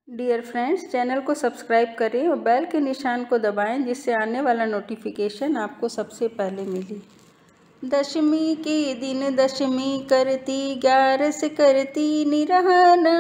Dear friends, channel को subscribe करें और बेल के निशान को दबाएं जिससे आने वाला नोटिफिकेशन आपको सबसे पहले मिले। दशमी के दिन दशमी करती, 11 करती निरहाना,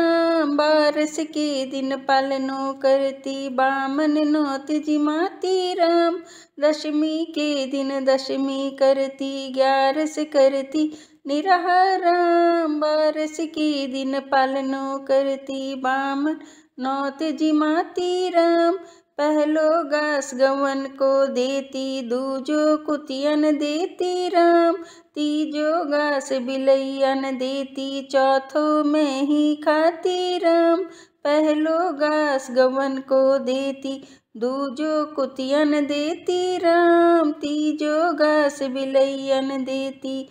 12 के दिन पालनो करती, बामन नौत जिमाती राम। दशमी के दिन दशमी करती, 11 करती निरहाराम, 12 के दिन पालनो करती, बामन नौत जिमाती राम। पहलो घास गवन को देती, दूजो कुतियन देती राम, तीजो घास बिलैयन देती, चौथो में ही खाती राम। पहलो घास गवन को देती, दूजो कुतियन देती राम, तीजो घास बिलैयन देती,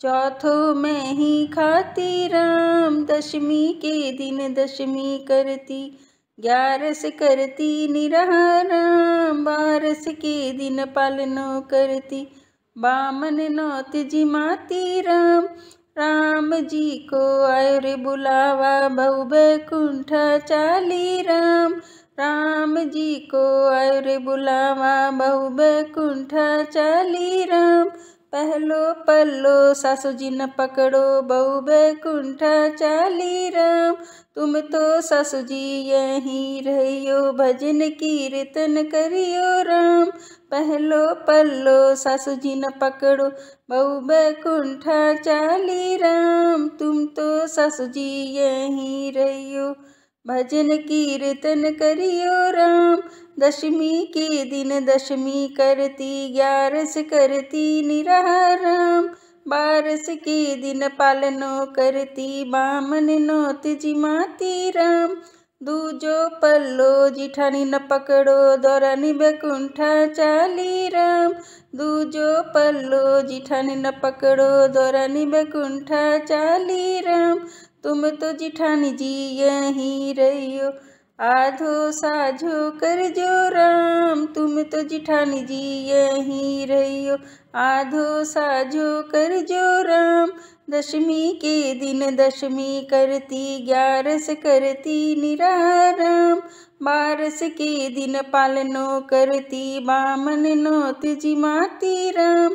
चौथो में ही खाती राम। दशमी के दिन दशमी करती, 11 करती निरहाराम, 12 के दिन पालनो करती, बामन नौत जिमाती राम। राम जी को आयो रे बुलावा, बहु बैकुंठ चाली राम। राम जी को आयो रे बुलावा, बहु बैकुंठ चाली राम। पहलो पल्लो सासु जी न पकड़ो, बहु बैकुंठ चाली राम। तुम तो सासु जी यहीं रहियो, भजन कीर्तन करियो राम। पहलो पल्लो सासु जी न पकड़ो, बहु बैकुंठ चाली राम। तुम तो सासु जी यहीं रहियो, भजन कीर्तन करियो राम। दशमी के दिन दशमी करती, 11 करती निरहाराम, 12 के दिन पालनो करती, बामन नौत जिमाती राम। दूजो पल्लो जिठानी न पकड़ो, दौरानी बैकुंठ चाली राम। दूजो पल्लो जिठानी न पकड़ो, दौरानी बैकुंठ चाली राम। तुम तो जिठानी जी यहीं रहियो, आधो साझो कर जो राम। तुम तो जिठानी जी यहीं रहियो, आधो साझो कर जो राम। दशमी के दिन दशमी करती, 11 करती निरहाराम, 12 के दिन पालनो करती, बामन नौत जिमाती राम।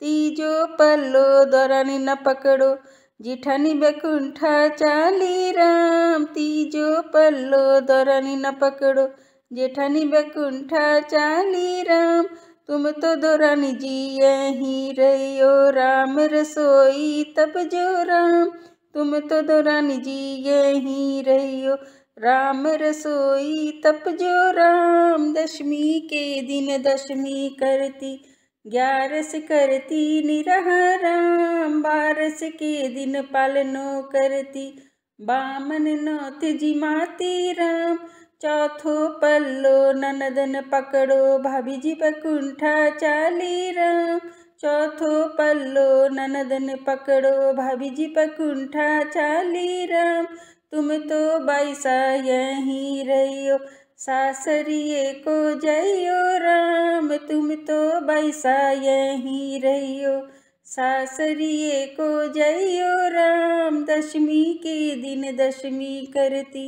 तीजो पल्लो दौरानी न पकड़ो, जिठानी बैकुंठ चाली राम। तीजो पल्लो दौरानी न पकड़ो, जेठानी बैकुंठ चाली राम। तुम तो दौरानी जी यहीं रहियो, राम रसोई तब जो राम। तुम तो दौरानी जी यहीं रहियो, राम रसोई तप जो राम। दशमी के दिन दशमी करती, 11 करती निरहाराम, 12 के दिन पालनो करती, बामन नौत जिमाती राम। चौथो पल्लो ननदन पकड़ो, भाभी जी बैकुंठ चाली राम। चौथो पल्लो ननदन पकड़ो, भाभी जी बैकुंठ चाली राम। तुम तो बाईसा यहीं रहियो, सासरिये को जइयो राम। तुम तो बाईसा यहीं रहियो, सासरिये को जइयो राम। दशमी के दिन दशमी करती,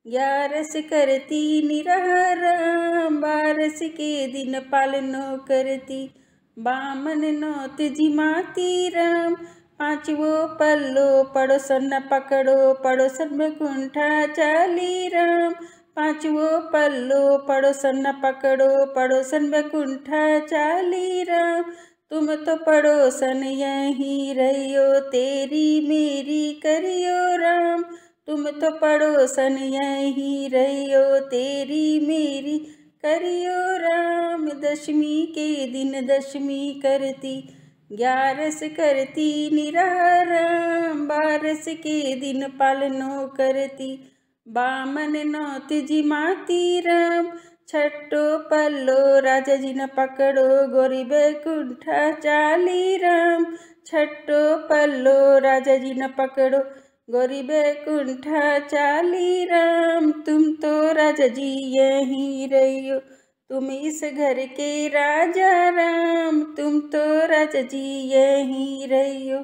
11 करती निरहाराम, 12 के दिन पालनो करती, बामन नौत जिमाती राम। पांचवो पल्लो पड़ोसन न पकड़ो, पड़ोसन बैकुंठ चाली राम। पांचवो पल्लो पड़ोसन न पकड़ो, पड़ोसन बैकुंठ चाली राम। तुम तो पड़ोसन यहीं रहियो, तेरी मेरी करियो राम। तुम तो पड़ोसन यहीं रहियो, तेरी मेरी करियो राम। दशमी के दिन दशमी करती, 11 करती निरहाराम, 12 के दिन पालनो करती, बामन नौत जिमाती राम। छठो पल्लो राजा जी न पकड़ो, गोरी बैकुंठ चाली राम। छठो पल्लो राजा जी न पकड़ो, गोरी बैकुंठ चाली राम। तुम तो राजा जी यहीं रहियो, तुम इस घर के राजा राम। तुम तो राजा जी यहीं रहियो,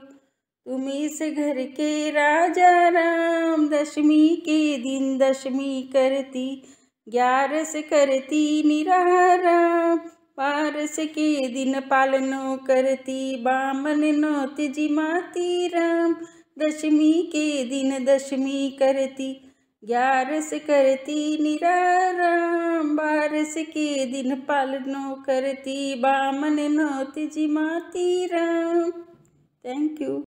तुम इस घर के राजा राम। दशमी के दिन दशमी करती, 11 करती निराराम। 12 के दिन पालनो करती, बामन नौत जिमाती राम। दशमी के दिन दशमी करती, 11 करती निराराम। 12 के दिन पालनो करती, बामन नौत जिमाती राम। Thank you.